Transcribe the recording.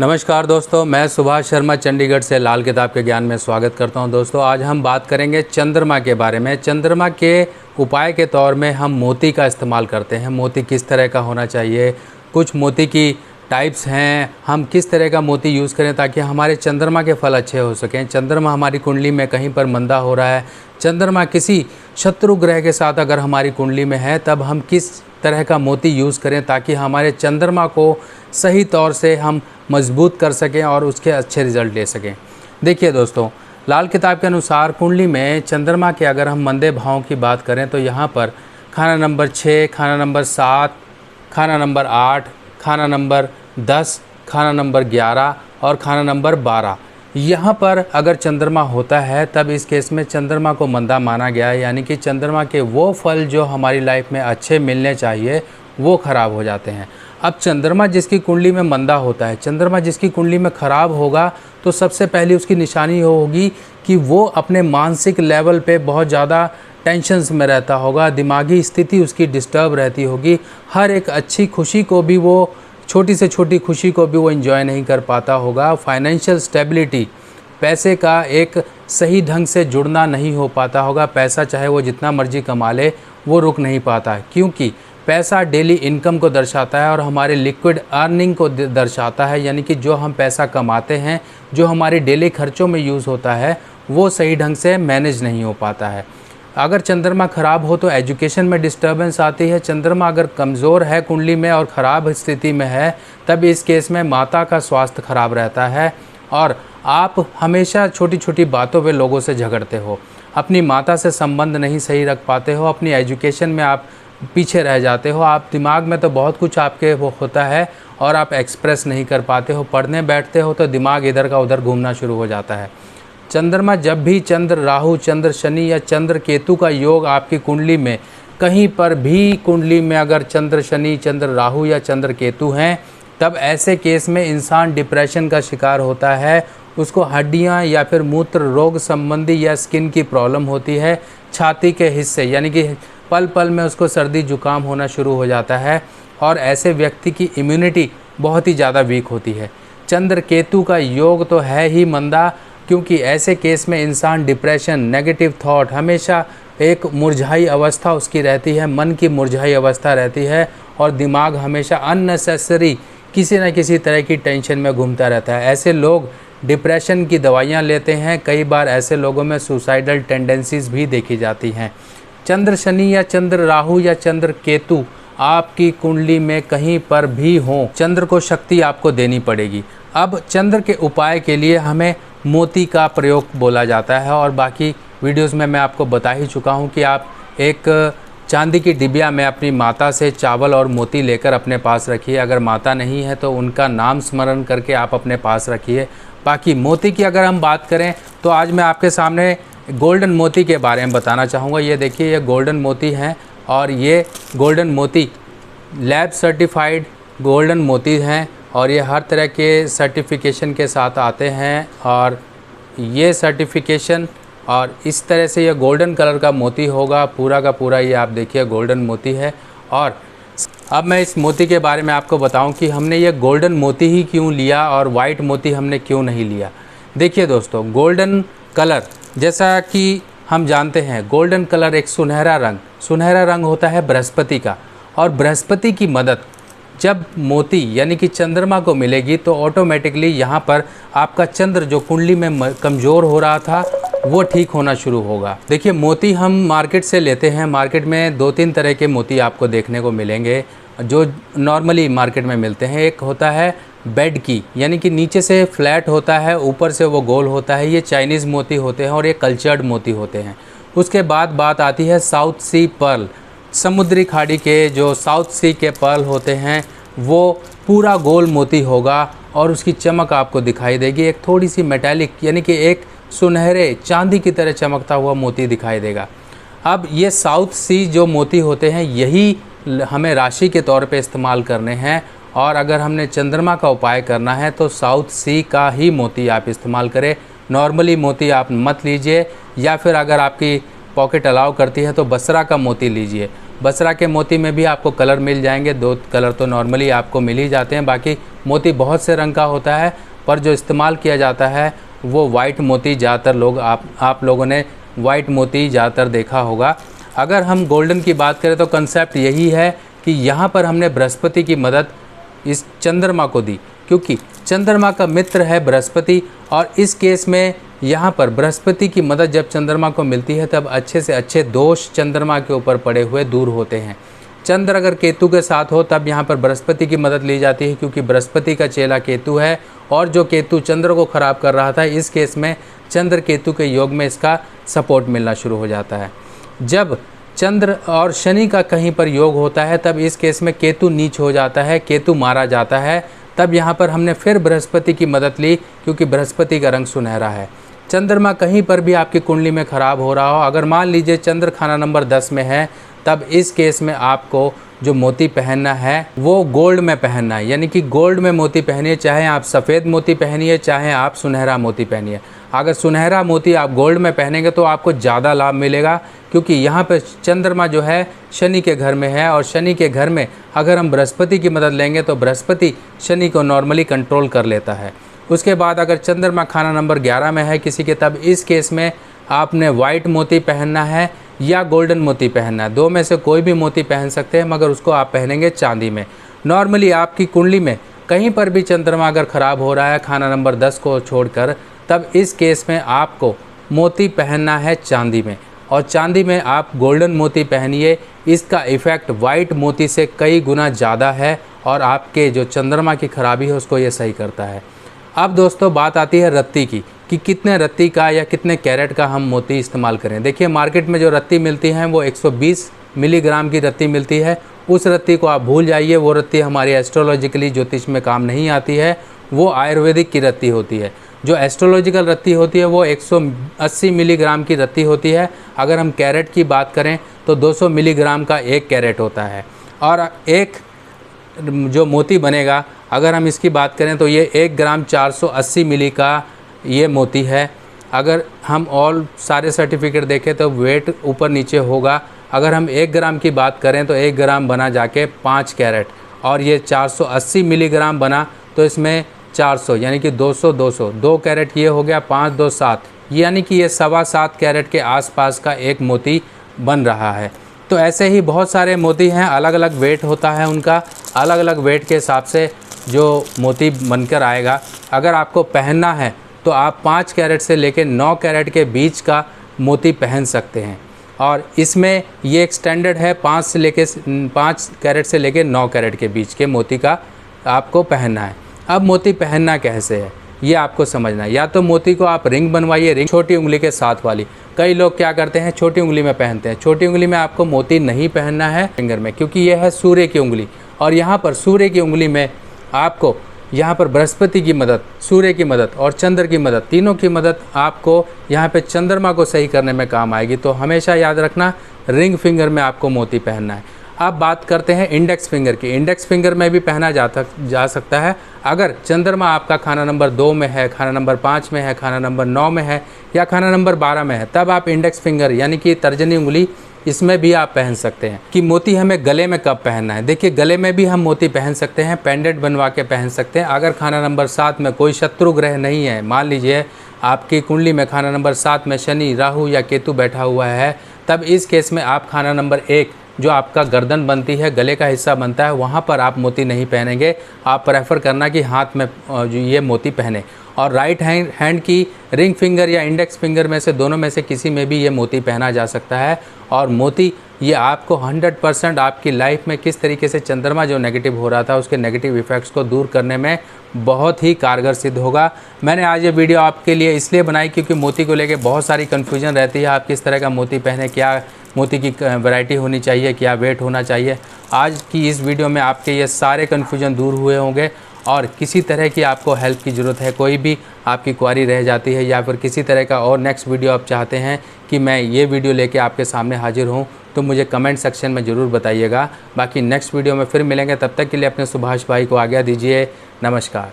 नमस्कार दोस्तों, मैं सुभाष शर्मा चंडीगढ़ से लाल किताब के ज्ञान में स्वागत करता हूं। दोस्तों आज हम बात करेंगे चंद्रमा के बारे में। चंद्रमा के उपाय के तौर में हम मोती का इस्तेमाल करते हैं। मोती किस तरह का होना चाहिए, कुछ मोती की टाइप्स हैं, हम किस तरह का मोती यूज़ करें ताकि हमारे चंद्रमा के फल अच्छे हो सकें। चंद्रमा हमारी कुंडली में कहीं पर मंदा हो रहा है, चंद्रमा किसी शत्रु ग्रह के साथ अगर हमारी कुंडली में है, तब हम किस तरह का मोती यूज़ करें ताकि हमारे चंद्रमा को सही तौर से हम मजबूत कर सकें और उसके अच्छे रिज़ल्ट ले सकें। देखिए दोस्तों, लाल किताब के अनुसार कुंडली में चंद्रमा के अगर हम मंदे भावों की बात करें तो यहाँ पर खाना नंबर 6, खाना नंबर 7, खाना नंबर 8, खाना नंबर 10, खाना नंबर 11 और खाना नंबर 12, यहाँ पर अगर चंद्रमा होता है तब इस केस में चंद्रमा को मंदा माना गया है। यानी कि चंद्रमा के वो फल जो हमारी लाइफ में अच्छे मिलने चाहिए वो ख़राब हो जाते हैं। अब चंद्रमा जिसकी कुंडली में मंदा होता है, चंद्रमा जिसकी कुंडली में ख़राब होगा, तो सबसे पहली उसकी निशानी होगी कि वो अपने मानसिक लेवल पे बहुत ज़्यादा टेंशन्स में रहता होगा, दिमागी स्थिति उसकी डिस्टर्ब रहती होगी, हर एक अच्छी खुशी को भी वो, छोटी से छोटी खुशी को भी वो एंजॉय नहीं कर पाता होगा। फाइनेंशियल स्टेबिलिटी, पैसे का एक सही ढंग से जुड़ना नहीं हो पाता होगा। पैसा चाहे वो जितना मर्जी कमा ले वो रुक नहीं पाता है, क्योंकि पैसा डेली इनकम को दर्शाता है और हमारे लिक्विड अर्निंग को दर्शाता है। यानी कि जो हम पैसा कमाते हैं, जो हमारे डेली खर्चों में यूज़ होता है, वो सही ढंग से मैनेज नहीं हो पाता है। अगर चंद्रमा ख़राब हो तो एजुकेशन में डिस्टर्बेंस आती है। चंद्रमा अगर कमज़ोर है कुंडली में और ख़राब स्थिति में है, तब इस केस में माता का स्वास्थ्य खराब रहता है और आप हमेशा छोटी छोटी बातों पे लोगों से झगड़ते हो, अपनी माता से संबंध नहीं सही रख पाते हो, अपनी एजुकेशन में आप पीछे रह जाते हो। आप दिमाग में तो बहुत कुछ आपके वो होता है और आप एक्सप्रेस नहीं कर पाते हो। पढ़ने बैठते हो तो दिमाग इधर का उधर घूमना शुरू हो जाता है। चंद्रमा जब भी चंद्र राहु, चंद्र शनि या चंद्र केतु का योग आपकी कुंडली में, कहीं पर भी कुंडली में अगर चंद्र शनि, चंद्र राहु या चंद्र केतु हैं, तब ऐसे केस में इंसान डिप्रेशन का शिकार होता है। उसको हड्डियां या फिर मूत्र रोग संबंधी या स्किन की प्रॉब्लम होती है। छाती के हिस्से यानी कि पल पल में उसको सर्दी जुकाम होना शुरू हो जाता है और ऐसे व्यक्ति की इम्यूनिटी बहुत ही ज़्यादा वीक होती है। चंद्र केतु का योग तो है ही मंदा, क्योंकि ऐसे केस में इंसान डिप्रेशन, नेगेटिव थॉट, हमेशा एक मुरझाई अवस्था उसकी रहती है, मन की मुरझाई अवस्था रहती है और दिमाग हमेशा अननेसेसरी किसी न किसी तरह की टेंशन में घूमता रहता है। ऐसे लोग डिप्रेशन की दवाइयाँ लेते हैं। कई बार ऐसे लोगों में सुसाइडल टेंडेंसीज भी देखी जाती हैं। चंद्र शनि या चंद्र राहु या चंद्र केतु आपकी कुंडली में कहीं पर भी हों, चंद्र को शक्ति आपको देनी पड़ेगी। अब चंद्र के उपाय के लिए हमें मोती का प्रयोग बोला जाता है और बाकी वीडियोस में मैं आपको बता ही चुका हूं कि आप एक चांदी की डिबिया में अपनी माता से चावल और मोती लेकर अपने पास रखिए। अगर माता नहीं है तो उनका नाम स्मरण करके आप अपने पास रखिए। बाकी मोती की अगर हम बात करें तो आज मैं आपके सामने गोल्डन मोती के बारे में बताना चाहूँगा। ये देखिए, ये गोल्डन मोती हैं और ये गोल्डन मोती लैब सर्टिफाइड गोल्डन मोती हैं और ये हर तरह के सर्टिफिकेशन के साथ आते हैं। और ये सर्टिफिकेशन और इस तरह से ये गोल्डन कलर का मोती होगा, पूरा का पूरा ये आप देखिए गोल्डन मोती है। और अब मैं इस मोती के बारे में आपको बताऊं कि हमने ये गोल्डन मोती ही क्यों लिया और वाइट मोती हमने क्यों नहीं लिया। देखिए दोस्तों, गोल्डन कलर, जैसा कि हम जानते हैं, गोल्डन कलर एक सुनहरा रंग होता है बृहस्पति का। और बृहस्पति की मदद जब मोती यानी कि चंद्रमा को मिलेगी तो ऑटोमेटिकली यहाँ पर आपका चंद्र जो कुंडली में कमज़ोर हो रहा था वो ठीक होना शुरू होगा। देखिए, मोती हम मार्केट से लेते हैं। मार्केट में 2-3 तरह के मोती आपको देखने को मिलेंगे जो नॉर्मली मार्केट में मिलते हैं। एक होता है बेड की, यानी कि नीचे से फ्लैट होता है, ऊपर से वो गोल होता है, ये चाइनीज़ मोती होते हैं और ये कल्चर्ड मोती होते हैं। उसके बाद बात आती है साउथ सी पर्ल, समुद्री खाड़ी के जो साउथ सी के पर्ल होते हैं वो पूरा गोल मोती होगा और उसकी चमक आपको दिखाई देगी, एक थोड़ी सी मेटालिक यानी कि एक सुनहरे चांदी की तरह चमकता हुआ मोती दिखाई देगा। अब ये साउथ सी जो मोती होते हैं यही हमें राशि के तौर पे इस्तेमाल करने हैं और अगर हमने चंद्रमा का उपाय करना है तो साउथ सी का ही मोती आप इस्तेमाल करें। नॉर्मली मोती आप मत लीजिए, या फिर अगर आपकी पॉकेट अलाउ करती है तो बसरा का मोती लीजिए। बसरा के मोती में भी आपको कलर मिल जाएंगे, 2 कलर तो नॉर्मली आपको मिल ही जाते हैं, बाकी मोती बहुत से रंग का होता है, पर जो इस्तेमाल किया जाता है वो वाइट मोती ज़्यादातर लोग आप लोगों ने वाइट मोती ज़्यादातर देखा होगा। अगर हम गोल्डन की बात करें तो कंसेप्ट यही है कि यहाँ पर हमने बृहस्पति की मदद इस चंद्रमा को दी, क्योंकि चंद्रमा का मित्र है बृहस्पति, और इस केस में यहाँ पर बृहस्पति की मदद जब चंद्रमा को मिलती है तब अच्छे से अच्छे दोष चंद्रमा के ऊपर पड़े हुए दूर होते हैं। चंद्र अगर केतु के साथ हो तब यहाँ पर बृहस्पति की मदद ली जाती है, क्योंकि बृहस्पति का चेला केतु है और जो केतु चंद्र को ख़राब कर रहा था, इस केस में चंद्र केतु के योग में इसका सपोर्ट मिलना शुरू हो जाता है। जब चंद्र और शनि का कहीं पर योग होता है तब इस केस में केतु नीच हो जाता है, केतु मारा जाता है। तब यहाँ पर हमने फिर बृहस्पति की मदद ली, क्योंकि बृहस्पति का रंग सुनहरा है। चंद्रमा कहीं पर भी आपकी कुंडली में ख़राब हो रहा हो, अगर मान लीजिए चंद्र खाना नंबर 10 में है, तब इस केस में आपको जो मोती पहनना है वो गोल्ड में पहनना है, यानी कि गोल्ड में मोती पहनिए, चाहे आप सफ़ेद मोती पहनिए चाहे आप सुनहरा मोती पहनिए। अगर सुनहरा मोती आप गोल्ड में पहनेंगे तो आपको ज़्यादा लाभ मिलेगा, क्योंकि यहाँ पर चंद्रमा जो है शनि के घर में है, और शनि के घर में अगर हम बृहस्पति की मदद लेंगे तो बृहस्पति शनि को नॉर्मली कंट्रोल कर लेता है। उसके बाद अगर चंद्रमा खाना नंबर 11 में है किसी के, तब इस केस में आपने वाइट मोती पहनना है या गोल्डन मोती पहनना है। दो में से कोई भी मोती पहन सकते हैं, मगर उसको आप पहनेंगे चांदी में। नॉर्मली आपकी कुंडली में कहीं पर भी चंद्रमा अगर ख़राब हो रहा है खाना नंबर 10 को छोड़कर, तब इस केस में आपको मोती पहनना है चांदी में, और चांदी में आप गोल्डन मोती पहनिए। इसका इफ़ेक्ट वाइट मोती से कई गुना ज़्यादा है और आपके जो चंद्रमा की खराबी है उसको ये सही करता है। अब दोस्तों बात आती है रत्ती की, कि कितने रत्ती का या कितने कैरेट का हम मोती इस्तेमाल करें। देखिए मार्केट में जो रत्ती मिलती हैं वो 120 मिलीग्राम की रत्ती मिलती है। उस रत्ती को आप भूल जाइए, वो रत्ती हमारी एस्ट्रोलॉजिकली ज्योतिष में काम नहीं आती है, वो आयुर्वेदिक की रत्ती होती है। जो एस्ट्रोलॉजिकल रत्ती होती है वो 180 मिलीग्राम की रत्ती होती है। अगर हम कैरेट की बात करें तो 200 मिलीग्राम का एक कैरेट होता है, और एक जो मोती बनेगा अगर हम इसकी बात करें तो ये 1 ग्राम 480 मिली का ये मोती है। अगर हम ऑल सारे सर्टिफिकेट देखें तो वेट ऊपर नीचे होगा। अगर हम 1 ग्राम की बात करें तो 1 ग्राम बना जाके 5 कैरेट, और ये 480 मिलीग्राम बना तो इसमें 400 यानी कि 200 200 2 कैरेट ये हो गया, 5 2 7, यानी कि ये 7.25 कैरेट के आसपास का एक मोती बन रहा है। तो ऐसे ही बहुत सारे मोती हैं, अलग अलग वेट होता है उनका, अलग अलग वेट के हिसाब से जो मोती बनकर आएगा। अगर आपको पहनना है तो आप 5 कैरेट से लेकर 9 कैरेट के बीच का मोती पहन सकते हैं, और इसमें ये एक स्टैंडर्ड है 5 कैरेट से लेकर 9 कैरेट के बीच के मोती का आपको पहनना है। अब मोती पहनना कैसे है ये आपको समझना है। या तो मोती को आप रिंग बनवाइए, रिंग छोटी उंगली के साथ वाली। कई लोग क्या करते हैं छोटी उंगली में पहनते हैं। छोटी उंगली में आपको मोती नहीं पहनना है फिंगर में, क्योंकि यह है सूर्य की उंगली, और यहाँ पर सूर्य की उंगली में आपको यहाँ पर बृहस्पति की मदद, सूर्य की मदद और चंद्र की मदद, तीनों की मदद आपको यहाँ पे चंद्रमा को सही करने में काम आएगी। तो हमेशा याद रखना रिंग फिंगर में आपको मोती पहनना है। अब बात करते हैं इंडेक्स फिंगर की। इंडेक्स फिंगर में भी पहना जा सकता है। अगर चंद्रमा आपका खाना नंबर 2 में है, खाना नंबर 5 में है, खाना नंबर 9 में है या खाना नंबर 12 में है, तब आप इंडेक्स फिंगर यानी कि तर्जनी उंगली इसमें भी आप पहन सकते हैं। कि मोती हमें गले में कब पहनना है, देखिए गले में भी हम मोती पहन सकते हैं, पेंडेंट बनवा के पहन सकते हैं। अगर खाना नंबर 7 में कोई शत्रु ग्रह नहीं है, मान लीजिए आपकी कुंडली में खाना नंबर 7 में शनि, राहु या केतु बैठा हुआ है, तब इस केस में आप खाना नंबर 1 जो आपका गर्दन बनती है, गले का हिस्सा बनता है, वहाँ पर आप मोती नहीं पहनेंगे। आप प्रेफर करना कि हाथ में जो ये मोती पहने। और राइट हैंड की रिंग फिंगर या इंडेक्स फिंगर में से दोनों में से किसी में भी ये मोती पहना जा सकता है। और मोती ये आपको 100% आपकी लाइफ में किस तरीके से चंद्रमा जो नेगेटिव हो रहा था उसके नेगेटिव इफ़ेक्ट्स को दूर करने में बहुत ही कारगर सिद्ध होगा। मैंने आज ये वीडियो आपके लिए इसलिए बनाई क्योंकि मोती को लेके बहुत सारी कन्फ्यूजन रहती है। आप किस तरह का मोती पहने, क्या मोती की वैरायटी होनी चाहिए, क्या वेट होना चाहिए। आज की इस वीडियो में आपके ये सारे कन्फ्यूजन दूर हुए होंगे। और किसी तरह की आपको हेल्प की ज़रूरत है, कोई भी आपकी क्वारी रह जाती है या फिर किसी तरह का और नेक्स्ट वीडियो आप चाहते हैं कि मैं ये वीडियो लेके आपके सामने हाजिर हूँ, तो मुझे कमेंट सेक्शन में ज़रूर बताइएगा। बाकी नेक्स्ट वीडियो में फिर मिलेंगे, तब तक के लिए अपने सुभाष भाई को आज्ञा दीजिए। नमस्कार।